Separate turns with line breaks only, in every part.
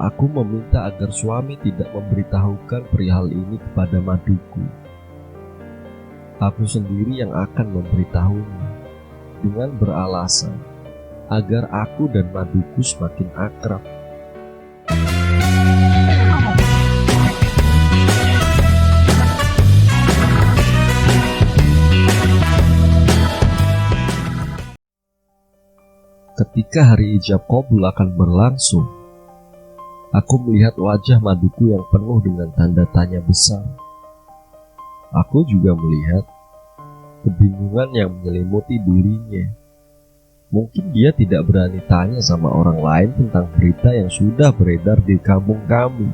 Aku meminta agar suami tidak memberitahukan perihal ini kepada maduku. Aku sendiri yang akan memberitahunya, dengan beralasan agar aku dan maduku semakin akrab. Ketika hari ijab qabul akan berlangsung, aku melihat wajah maduku yang penuh dengan tanda tanya besar. Aku juga melihat kebingungan yang menyelimuti dirinya. Mungkin dia tidak berani tanya sama orang lain tentang berita yang sudah beredar di kampung kami,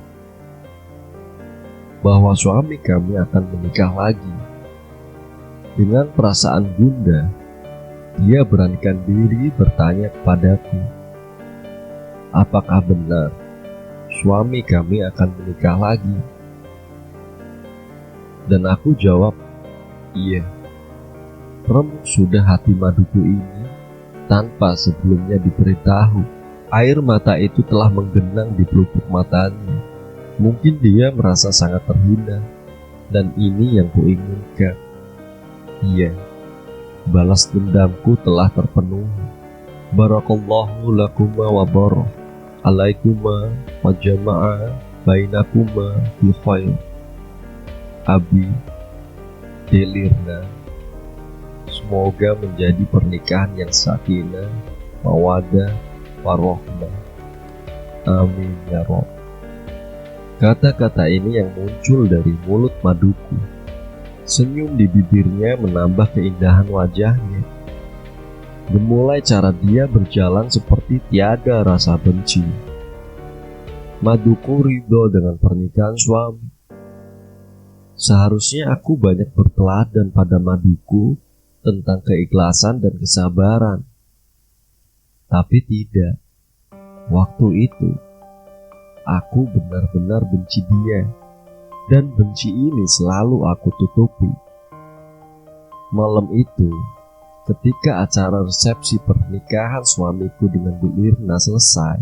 bahwa suami kami akan menikah lagi. Dengan perasaan gundah, dia beranikan diri bertanya kepadaku, apakah benar suami kami akan menikah lagi? Dan aku jawab, iya. Remuk sudah hati maduku ini tanpa sebelumnya diberitahu. Air mata itu telah menggenang di pelupuk matanya. Mungkin dia merasa sangat terhina, dan ini yang kuinginkan. Iya, balas dendamku telah terpenuhi. Barakallahu lakuma wa barak alaikuma wa jama'a bainakuma fi khair. Abi Delirna. Semoga menjadi pernikahan yang sakinah, mawaddah, warahmah. Amin ya Rabb. Kata-kata ini yang muncul dari mulut maduku. Senyum di bibirnya menambah keindahan wajahnya. Dimulai cara dia berjalan seperti tiada rasa benci. Maduku ridho dengan pernikahan suami. Seharusnya aku banyak berteladan pada maduku tentang keikhlasan dan kesabaran. Tapi tidak. Waktu itu, aku benar-benar benci dia. Dan benci ini selalu aku tutupi. Malam itu, ketika acara resepsi pernikahan suamiku dengan Bu Irna selesai,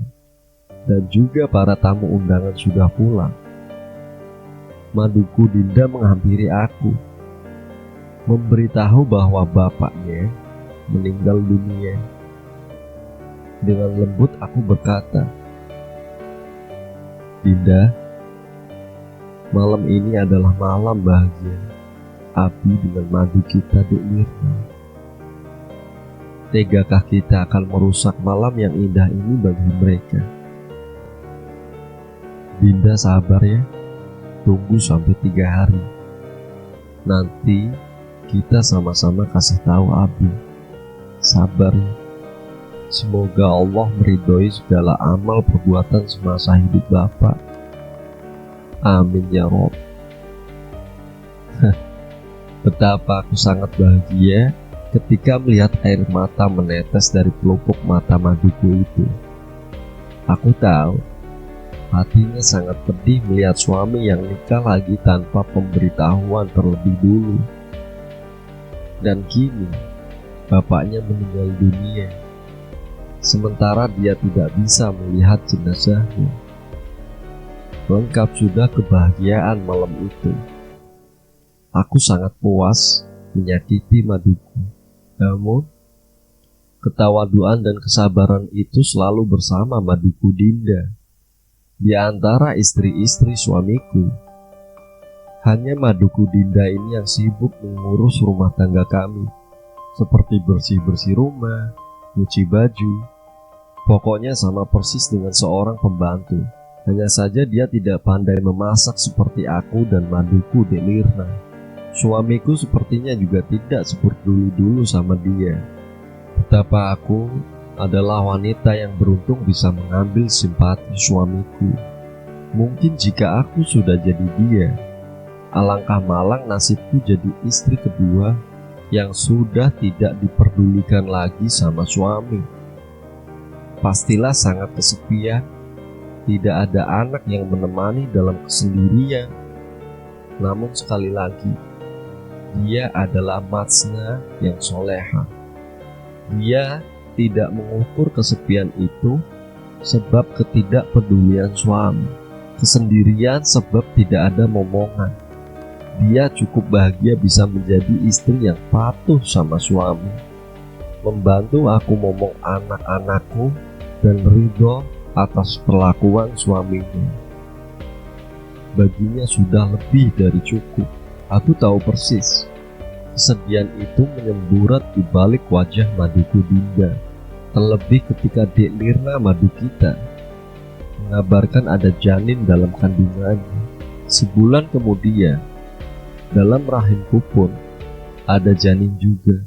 dan juga para tamu undangan sudah pulang, maduku Dinda menghampiri aku, memberitahu bahwa bapaknya meninggal dunia. Dengan lembut aku berkata, Dinda, malam ini adalah malam bahagia Abi dengan madu kita di Irna. Tegakah kita akan merusak malam yang indah ini bagi mereka? Dinda sabar ya, tunggu sampai 3 hari. Nanti kita sama-sama kasih tahu Abi. Sabar ya. Semoga Allah meridhoi segala amal perbuatan semasa hidup Bapak. Amin ya Rabb. Betapa aku sangat bahagia ketika melihat air mata menetes dari pelupuk mata maduku itu. Aku tahu hatinya sangat pedih melihat suami yang nikah lagi tanpa pemberitahuan terlebih dulu. Dan kini bapaknya meninggal dunia, sementara dia tidak bisa melihat jenazahnya. Lengkap sudah kebahagiaan malam itu. Aku sangat puas menyakiti maduku. Namun, ketawaduan dan kesabaran itu selalu bersama maduku Dinda. Di antara istri-istri suamiku, hanya maduku Dinda ini yang sibuk mengurus rumah tangga kami, seperti bersih-bersih rumah, nyuci baju. Pokoknya sama persis dengan seorang pembantu. Hanya saja dia tidak pandai memasak seperti aku dan maduku Delirna. Suamiku sepertinya juga tidak seperti dulu sama dia. Betapa aku adalah wanita yang beruntung bisa mengambil simpati suamiku. Mungkin jika aku sudah jadi dia, alangkah malang nasibku jadi istri kedua yang sudah tidak diperdulikan lagi sama suami. Pastilah sangat kesepian, tidak ada anak yang menemani dalam kesendirian. Namun sekali lagi, dia adalah matsna yang soleha. Dia tidak mengukur kesepian itu sebab ketidakpedulian suami, kesendirian sebab tidak ada momongan. Dia cukup bahagia bisa menjadi istri yang patuh sama suami, membantu aku momong anak-anakku, dan ridho atas perlakuan suaminya. Baginya sudah lebih dari cukup. Aku tahu persis, kesedihan itu menyemburat di balik wajah Maduku Dinda. Terlebih ketika Dek Lirna madu kita mengabarkan ada janin dalam kandungannya. Sebulan kemudian, dalam rahimku pun ada janin juga.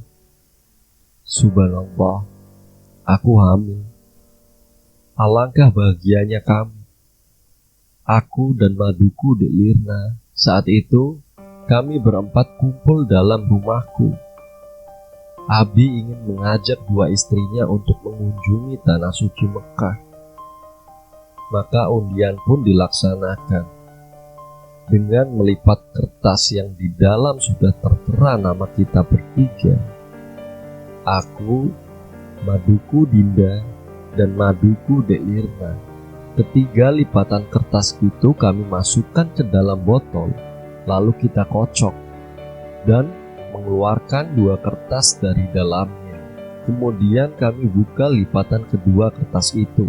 Subhanallah, aku hamil. Alangkah bahagianya kami, aku dan Maduku Dek Lirna. Saat itu kami berempat kumpul dalam rumahku. Abi ingin mengajak dua istrinya untuk mengunjungi tanah suci Mekah. Maka undian pun dilaksanakan dengan melipat kertas yang di dalam sudah tertera nama kita bertiga. Aku, Maduku Dinda, dan Maduku Dek Lirna. Ketiga lipatan kertas itu kami masukkan ke dalam botol, lalu kita kocok dan mengeluarkan dua kertas dari dalamnya. Kemudian kami buka lipatan kedua kertas itu.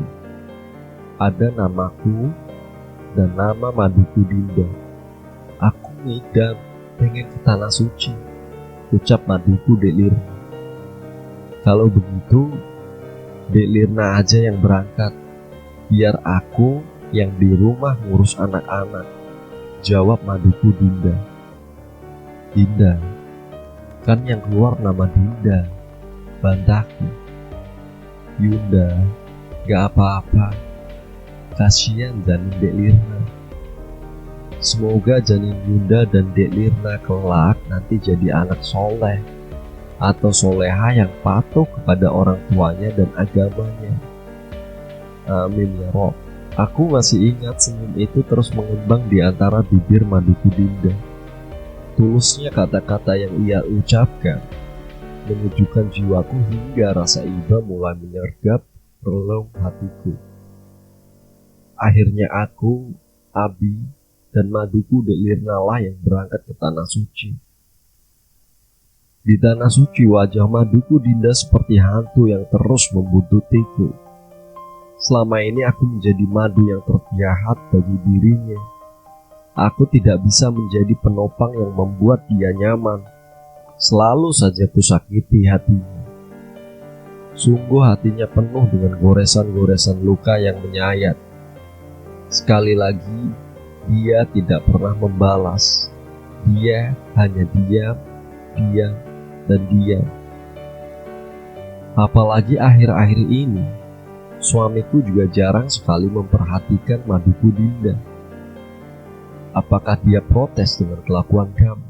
Ada namaku dan nama Maduku Dinda. Aku ngidam pengen ke tanah suci, ucap Maduku Dek Lirna. Kalau begitu, Dek Lirna aja yang berangkat, biar aku yang di rumah ngurus anak-anak, jawab Maduku Dinda. Dinda, kan yang keluar nama Dinda, bantahku. Yunda, gak apa-apa, kasihan janin Dek Lirna. Semoga janin Yunda dan Dek Lirna kelak nanti jadi anak soleh atau soleha yang patuh kepada orang tuanya dan agamanya. Amin ya Rob. Aku masih ingat senyum itu terus mengembang di antara bibir Maduku Dinda. Tulusnya kata-kata yang ia ucapkan menyejukkan jiwaku hingga rasa iba mulai menyergap relung hatiku. Akhirnya aku, Abi, dan Maduku Dek Lirna lah yang berangkat ke tanah suci. Di tanah suci wajah Maduku Dinda seperti hantu yang terus membuntutiku. Selama ini aku menjadi madu yang terjahat bagi dirinya. Aku tidak bisa menjadi penopang yang membuat dia nyaman. Selalu saja kusakiti hatinya. Sungguh hatinya penuh dengan goresan-goresan luka yang menyayat. Sekali lagi, dia tidak pernah membalas. Dia hanya diam, dan diam. Apalagi akhir-akhir ini, suamiku juga jarang sekali memperhatikan Maduku Dinda. Apakah dia protes dengan kelakuan kami?